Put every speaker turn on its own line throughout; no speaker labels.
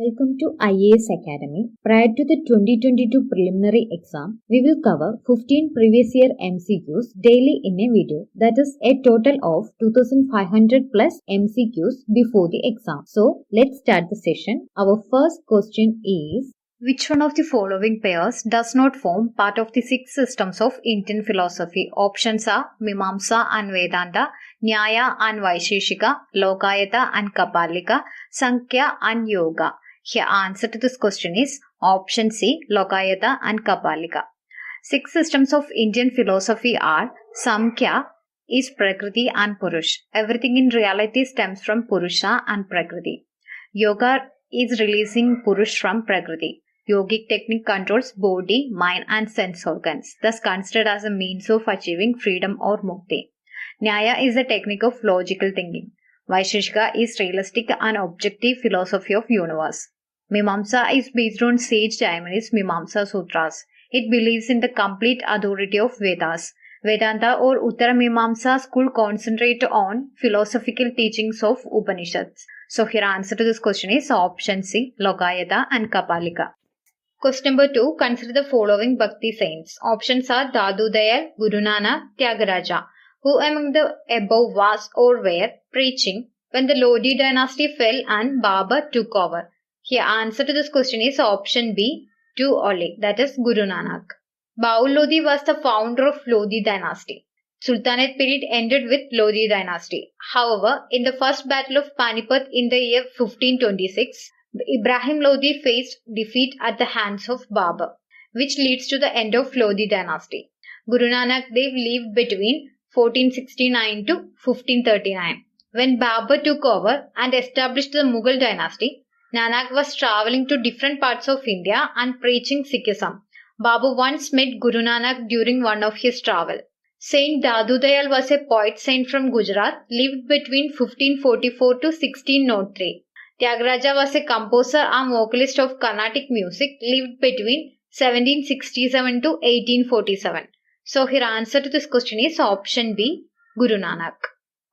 Welcome to IAS Academy. Prior to the 2022 preliminary exam, we will cover 15 previous year MCQs daily in a video. That is a total of 2500 plus MCQs before the exam. So, let's start the session. Our first question is, which one of the following pairs does not form part of the six systems of Indian philosophy? Options are Mimamsa and Vedanta, Nyaya and Vaisheshika, Lokayata and Kapalika, Sankhya and Yoga. Here answer to this question is option C, Lokayata and Kapalika. Six systems of Indian philosophy are Samkhya is Prakriti and Purush. Everything in reality stems from Purusha and Prakriti. Yoga is releasing Purush from Prakriti. Yogic technique controls body, mind and sense organs, thus considered as a means of achieving freedom or mukti. Nyaya is a technique of logical thinking. Vaisheshika is realistic and objective philosophy of universe. Mimamsa is based on sage Jaimini's Mimamsa Sutras. It believes in the complete authority of Vedas. Vedanta or Uttara Mimamsa school concentrate on philosophical teachings of Upanishads. So here answer to this question is option C, Lokayata and Kapalika. Question number 2. Consider the following Bhakti Saints. Options are Dadu Dayal, Guru Nanak, Tyagaraja. Who among the above was or were preaching when the Lodi dynasty fell and Babur took over? Here answer to this question is option B, 2 only, that is Guru Nanak. Bahul Lodi was the founder of Lodi dynasty. Sultanate period ended with Lodi dynasty. However, in the first battle of Panipat in the year 1526, Ibrahim Lodi faced defeat at the hands of Babur, which leads to the end of Lodi dynasty. Guru Nanak Dev lived between 1469 to 1539. When Babur took over and established the Mughal dynasty, Nanak was travelling to different parts of India and preaching Sikhism. Babur once met Guru Nanak during one of his travels. Saint Dadu Dayal was a poet saint from Gujarat, lived between 1544 to 1603. Tyagaraja was a composer and vocalist of Carnatic music, lived between 1767 to 1847. So here answer to this question is option B, Guru Nanak.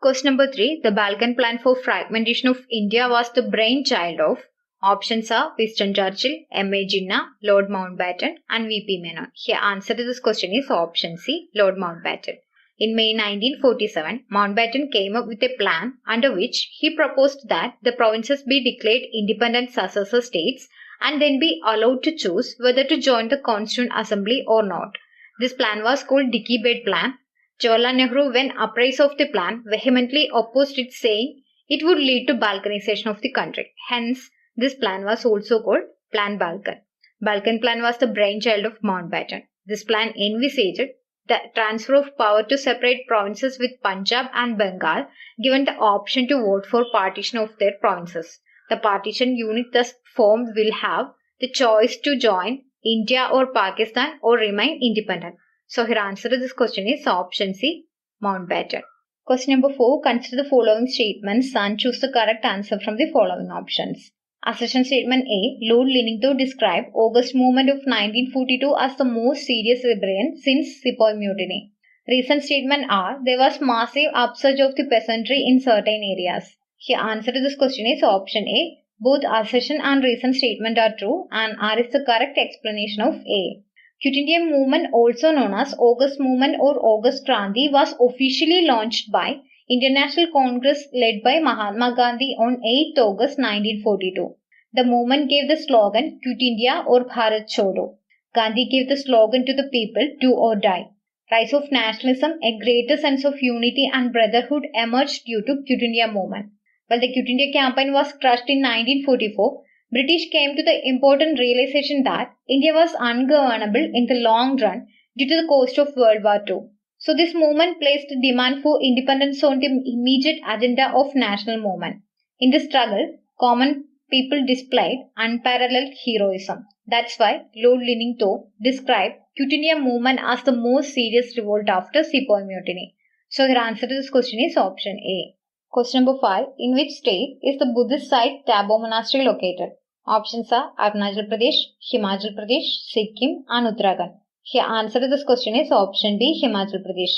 Question number 3. The Balkan Plan for fragmentation of India was the brainchild of. Options are Winston Churchill, M.A. Jinnah, Lord Mountbatten and V.P. Menon. Here answer to this question is option C, Lord Mountbatten. In May 1947, Mountbatten came up with a plan under which he proposed that the provinces be declared independent successor states and then be allowed to choose whether to join the Constituent Assembly or not. This plan was called Dicky Bed Plan. Jawaharlal Nehru, when apprised of the plan, vehemently opposed it, saying it would lead to Balkanization of the country. Hence, this plan was also called Plan Balkan. Balkan Plan was the brainchild of Mountbatten. This plan envisaged the transfer of power to separate provinces with Punjab and Bengal, given the option to vote for partition of their provinces. The partition unit thus formed will have the choice to join India or Pakistan or remain independent. So here answer to this question is option C, Mountbatten. Question number 4. Consider the following statements and choose the correct answer from the following options. Assertion statement A. Lord Linnington described August movement of 1942 as the most serious rebellion since Sepoy Mutiny. Recent statement R. There was massive upsurge of the peasantry in certain areas. Here answer to this question is option A. Both assertion and recent statement are true and R is the correct explanation of A. Quit India movement, also known as August movement or August Kranti, was officially launched by International Congress led by Mahatma Gandhi on 8th August 1942. The movement gave the slogan Quit India or Bharat Chodo. Gandhi gave the slogan to the people, do or die. Rise of nationalism, a greater sense of unity and brotherhood emerged due to Quit India movement. While the Quit India campaign was crushed in 1944, British came to the important realization that India was ungovernable in the long run due to the cost of World War II. So this movement placed the demand for independence on the immediate agenda of national movement. In the struggle, common people displayed unparalleled heroism. That's why Lord Linnington described Quit India movement as the most serious revolt after Sepoy Mutiny. So the answer to this question is option A. Question number 5. In which state is the Buddhist site Tabo Monastery located? Options are Arunachal Pradesh, Himachal Pradesh, Sikkim and Uttarakhand. Here answer to this question is option B, Himachal Pradesh.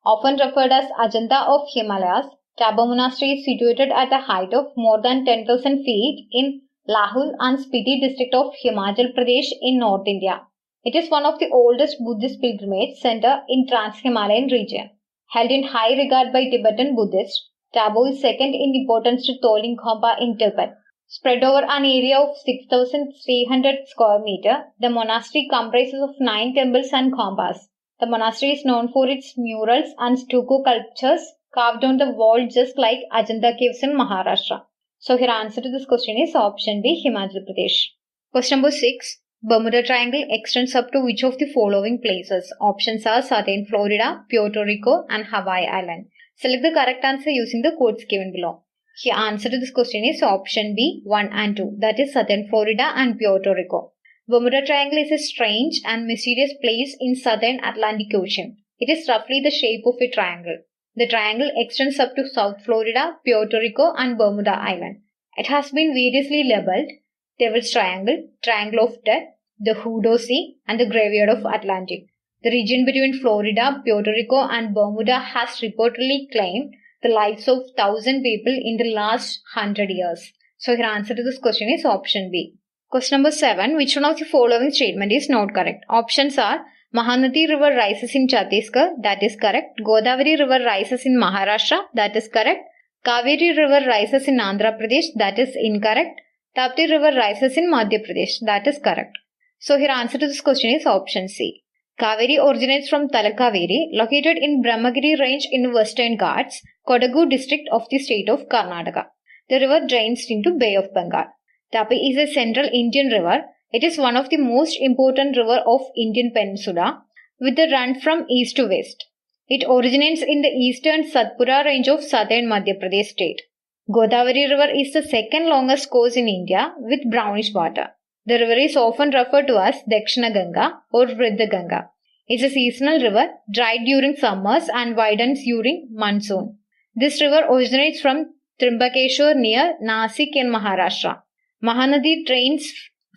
Often referred as Ajanta of Himalayas, Tabo Monastery is situated at a height of more than 10,000 feet in Lahul and Spiti district of Himachal Pradesh in North India. It is one of the oldest Buddhist pilgrimage center in Trans-Himalayan region. Held in high regard by Tibetan Buddhists, Tabo is second in importance to Tolling Khompa in Tibet. Spread over an area of 6,300 square meter, the monastery comprises of 9 temples and khompas. The monastery is known for its murals and stucco sculptures carved on the wall just like Ajanta caves in Maharashtra. So here answer to this question is option B, Himachal Pradesh. Question number 6. Bermuda Triangle extends up to which of the following places? Options are Southern Florida, Puerto Rico and Hawaii Island. Select the correct answer using the quotes given below. Here answer to this question is option B, 1 and 2. That is Southern Florida and Puerto Rico. Bermuda Triangle is a strange and mysterious place in southern Atlantic Ocean. It is roughly the shape of a triangle. The triangle extends up to South Florida, Puerto Rico and Bermuda Island. It has been variously labeled Devil's Triangle, Triangle of Death, the Hoodoo Sea and the Graveyard of Atlantic. The region between Florida, Puerto Rico and Bermuda has reportedly claimed the lives of 1,000 people in the last 100 years. So your answer to this question is option B. Question number 7. Which one of the following statement is not correct? Options are Mahanadi River rises in Chhattisgarh, that is correct. Godavari River rises in Maharashtra, that is correct. Cauvery River rises in Andhra Pradesh, that is incorrect. Tapti River rises in Madhya Pradesh, that is correct. So here answer to this question is option C. Cauvery originates from Talakaveri, located in Brahmagiri range in Western Ghats, Kodagu district of the state of Karnataka. The river drains into Bay of Bengal. Tapi is a central Indian river. It is one of the most important river of Indian peninsula with a run from east to west. It originates in the eastern Satpura range of southern Madhya Pradesh state. Godavari River is the second longest course in India with brownish water. The river is often referred to as Dakshina Ganga or Vriddha Ganga. It is a seasonal river, dried during summers and widens during monsoon. This river originates from Trimbakeshwar near Nasik in Maharashtra. Mahanadi drains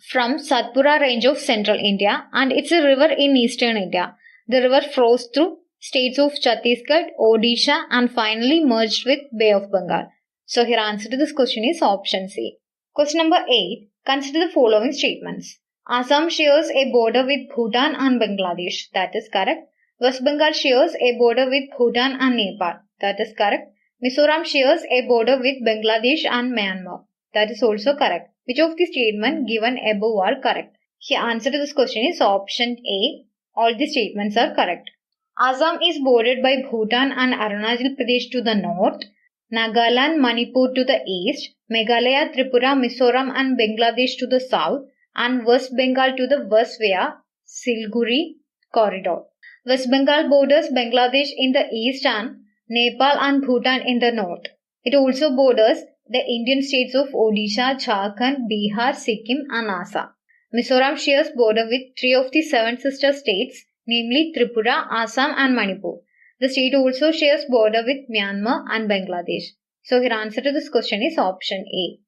from Satpura range of central India and it's a river in eastern India. The river flows through states of Chhattisgarh, Odisha and finally merged with Bay of Bengal. So here answer to this question is option C. Question number 8. Consider the following statements. Assam shares a border with Bhutan and Bangladesh. That is correct. West Bengal shares a border with Bhutan and Nepal. That is correct. Mizoram shares a border with Bangladesh and Myanmar. That is also correct. Which of the statements given above are correct? Here answer to this question is option A. All the statements are correct. Assam is bordered by Bhutan and Arunachal Pradesh to the north, Nagaland, Manipur to the east, Meghalaya, Tripura, Mizoram and Bangladesh to the south, and West Bengal to the west via Siliguri corridor. West Bengal borders Bangladesh in the east and Nepal and Bhutan in the north. It also borders the Indian states of Odisha, Jharkhand, Bihar, Sikkim and Assam. Mizoram shares border with 3 of the 7 sister states, namely Tripura, Assam and Manipur. The state also shares border with Myanmar and Bangladesh. So your answer to this question is option A.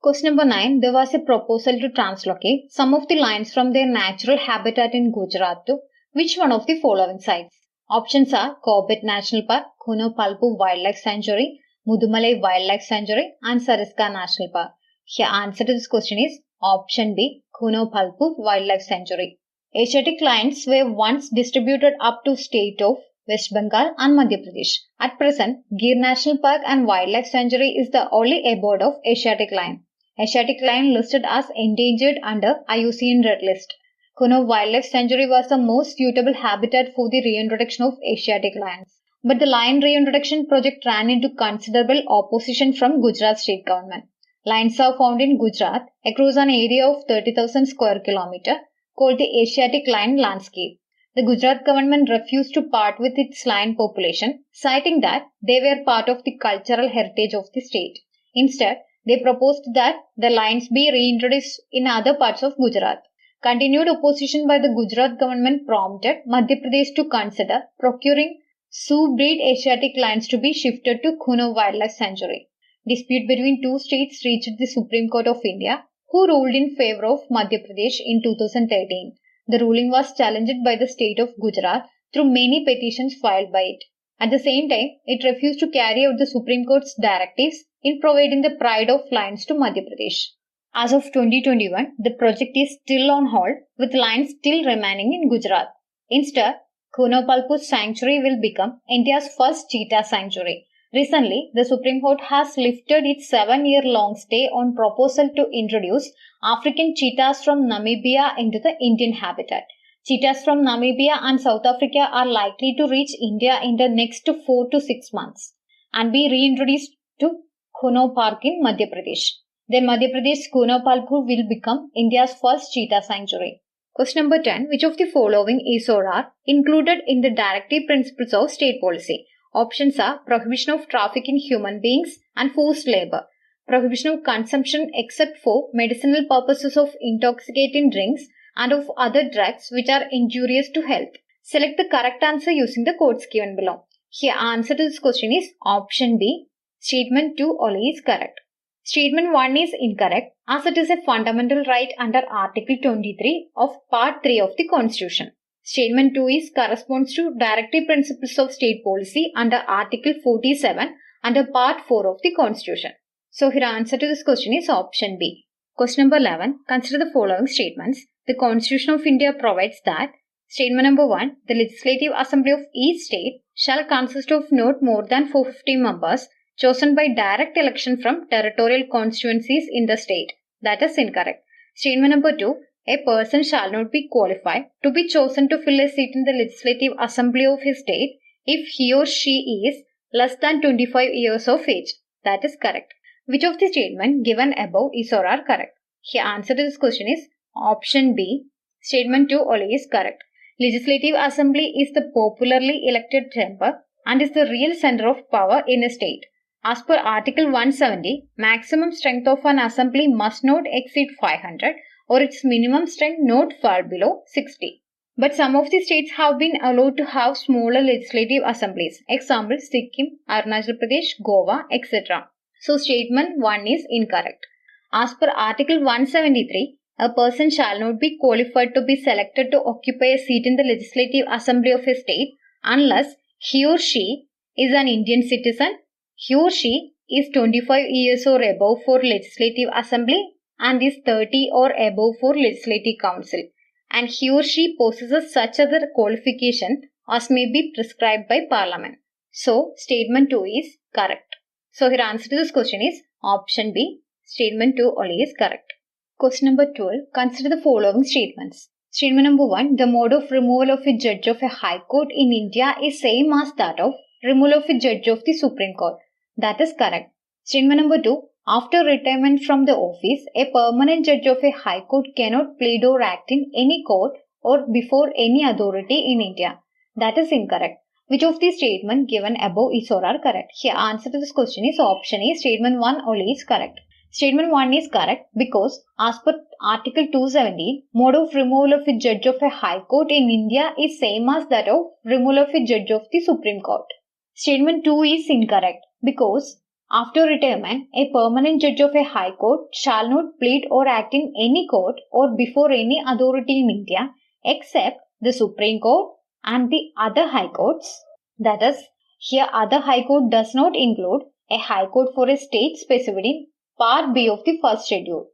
Question number 9. There was a proposal to translocate some of the lions from their natural habitat in Gujarat to which one of the following sites? Options are Corbett National Park, Kunopalpu Wildlife Sanctuary, Mudumalal Wildlife Sanctuary and Sariska National Park. Here answer to this question is option B, Kunopalpu Wildlife Sanctuary. Asiatic lions were once distributed up to state of West Bengal and Madhya Pradesh. At present, Gir National Park and Wildlife Sanctuary is the only abode of Asiatic lion. Asiatic lion listed as endangered under IUCN Red List. Kuno Wildlife Sanctuary was the most suitable habitat for the reintroduction of Asiatic lions. But the lion reintroduction project ran into considerable opposition from Gujarat state government. Lions are found in Gujarat across an area of 30,000 square kilometer called the Asiatic lion landscape. The Gujarat government refused to part with its lion population, citing that they were part of the cultural heritage of the state. Instead, they proposed that the lions be reintroduced in other parts of Gujarat. Continued opposition by the Gujarat government prompted Madhya Pradesh to consider procuring Sioux-breed Asiatic lions to be shifted to Kuno Wildlife Sanctuary. Dispute between two states reached the Supreme Court of India, who ruled in favor of Madhya Pradesh in 2013. The ruling was challenged by the state of Gujarat through many petitions filed by it. At the same time, it refused to carry out the Supreme Court's directives in providing the pride of lions to Madhya Pradesh. As of 2021, the project is still on hold with lines still remaining in Gujarat. Instead, Kunopalpur Sanctuary will become India's first cheetah sanctuary. Recently, the Supreme Court has lifted its 7-year-long stay on proposal to introduce African cheetahs from Namibia into the Indian habitat. Cheetahs from Namibia and South Africa are likely to reach India in the next 4 to 6 months and be reintroduced to Kuno Park in Madhya Pradesh. Then Madhya Pradesh Kunopalpur will become India's first cheetah sanctuary. Question number 10. Which of the following is or are included in the Directive Principles of State Policy? Options are prohibition of traffic in human beings and forced labor, prohibition of consumption except for medicinal purposes of intoxicating drinks and of other drugs which are injurious to health. Select the correct answer using the codes given below. Here answer to this question is option B. Statement 2 only is correct. Statement 1 is incorrect as it is a fundamental right under Article 23 of Part 3 of the Constitution. Statement 2 is corresponds to Directive Principles of State Policy under Article 47 under Part 4 of the Constitution. So here answer to this question is option B. Question number 11. Consider the following statements. The Constitution of India provides that statement number 1. The Legislative Assembly of each state shall consist of not more than 450 members chosen by direct election from territorial constituencies in the state. That is incorrect. Statement number 2. A person shall not be qualified to be chosen to fill a seat in the Legislative Assembly of his state if he or she is less than 25 years of age. That is correct. Which of the statements given above is or are correct? Here answer to this question is option B. Statement 2 only is correct. Legislative Assembly is the popularly elected chamber and is the real center of power in a state. As per Article 170, maximum strength of an assembly must not exceed 500 or its minimum strength not fall below 60. But some of the states have been allowed to have smaller legislative assemblies. Example, Sikkim, Arunachal Pradesh, Goa, etc. So statement 1 is incorrect. As per Article 173, a person shall not be qualified to be selected to occupy a seat in the Legislative Assembly of a state unless he or she is an Indian citizen, he or she is 25 years or above for Legislative Assembly and is 30 or above for Legislative Council, and he or she possesses such other qualification as may be prescribed by Parliament. So, statement 2 is correct. So, here answer to this question is option B. Statement 2 only is correct. Question number 12. Consider the following statements. Statement number 1. The mode of removal of a judge of a High Court in India is same as that of removal of a judge of the Supreme Court. That is correct. Statement number 2. After retirement from the office, a permanent judge of a High Court cannot plead or act in any court or before any authority in India. That is incorrect. Which of these statements given above is or are correct? Here answer to this question is option A. Statement 1 only is correct. Statement 1 is correct because as per Article 270, mode of removal of a judge of a High Court in India is same as that of removal of a judge of the Supreme Court. Statement 2 is incorrect because after retirement, a permanent judge of a High Court shall not plead or act in any court or before any authority in India except the Supreme Court and the other High Courts. That is, here other High Court does not include a High Court for a state specified in Part B of the first schedule.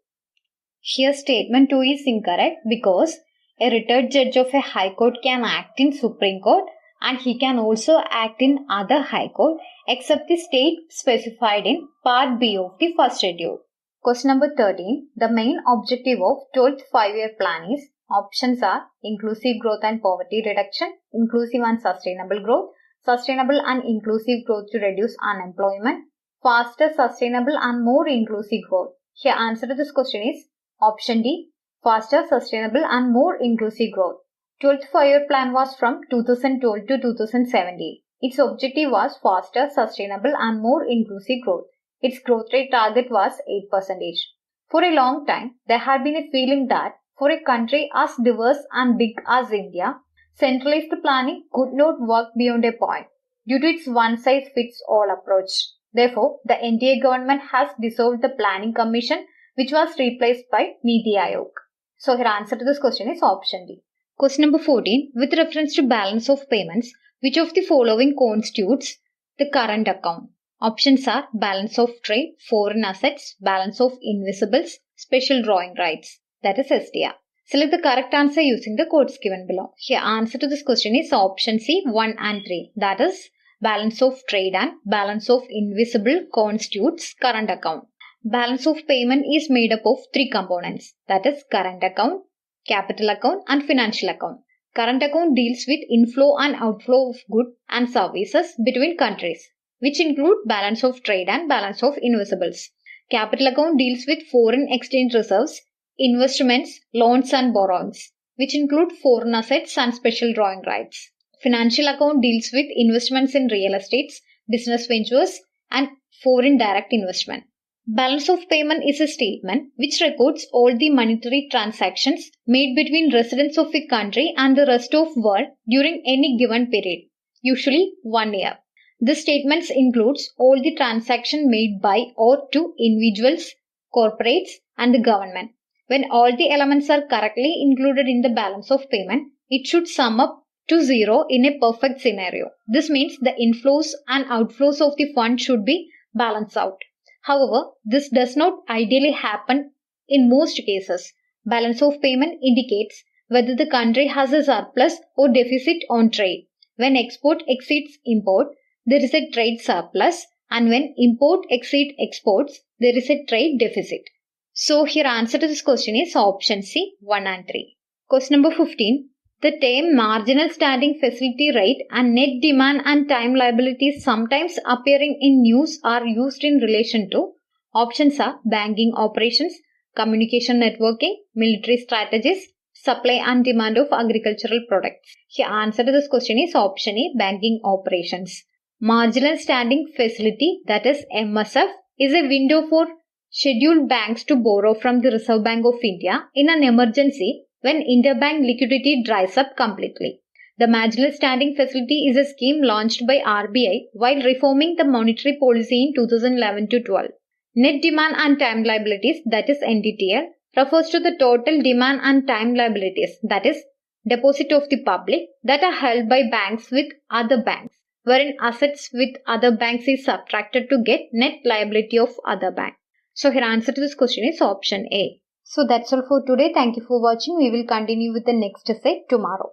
Here statement 2 is incorrect because a retired judge of a High Court can act in Supreme Court and he can also act in other High Court except the state specified in Part B of the first schedule. Question number 13. The main objective of 12th 5-year plan is options are inclusive growth and poverty reduction, inclusive and sustainable growth, sustainable and inclusive growth to reduce unemployment, faster, sustainable and more inclusive growth. Here answer to this question is option D. Faster, sustainable and more inclusive growth. 12th 5-year plan was from 2012 to 2017. Its objective was faster, sustainable and more inclusive growth. Its growth rate target was 8%. For a long time, there had been a feeling that for a country as diverse and big as India, centralized planning could not work beyond a point due to its one-size-fits-all approach. Therefore, the NDA government has dissolved the Planning Commission, which was replaced by Niti Aayog. So, here answer to this question is option D. Question number 14. With reference to balance of payments, which of the following constitutes the current account? Options are balance of trade, foreign assets, balance of invisibles,
special drawing rights, that is SDR. Select the correct answer using the codes given below. Here answer to this question is option C 1 and 3, that is balance of trade and balance of invisible constitutes current account. Balance of payment is made up of 3 components, that is current account, capital account and financial account. Current account deals with inflow and outflow of goods and services between countries, which include balance of trade and balance of invisibles. Capital account deals with foreign exchange reserves, investments, loans and borrowings, which include foreign assets and special drawing rights. Financial account deals with investments in real estates, business ventures and foreign direct investment. Balance of payment is a statement which records all the monetary transactions made between residents of a country and the rest of the world during any given period, usually 1 year. This statement includes all the transactions made by or to individuals, corporates and the government. When all the elements are correctly included in the balance of payment, it should sum up to 0 in a perfect scenario. This means the inflows and outflows of the fund should be balanced out. However, this does not ideally happen in most cases. Balance of payment indicates whether the country has a surplus or deficit on trade. When export exceeds import, there is a trade surplus, and when import exceeds exports, there is a trade deficit. So here answer to this question is option C 1 and 3. Question number 15. The term marginal standing facility rate and net demand and time liabilities sometimes appearing in news are used in relation to options are banking operations, communication networking, military strategies, supply and demand of agricultural products. Here answer to this question is option A banking operations. Marginal standing facility, that is MSF, is a window for scheduled banks to borrow from the Reserve Bank of India in an emergency when interbank liquidity dries up completely. The marginal standing facility is a scheme launched by RBI while reforming the monetary policy in 2011-12. Net demand and time liabilities, that is NDTL, refers to the total demand and time liabilities, that is deposit of the public, that are held by banks with other banks, wherein assets with other banks is subtracted to get net liability of other bank. So here answer to this question is option A. So that's all for today. Thank you for watching. We will continue with the next essay tomorrow.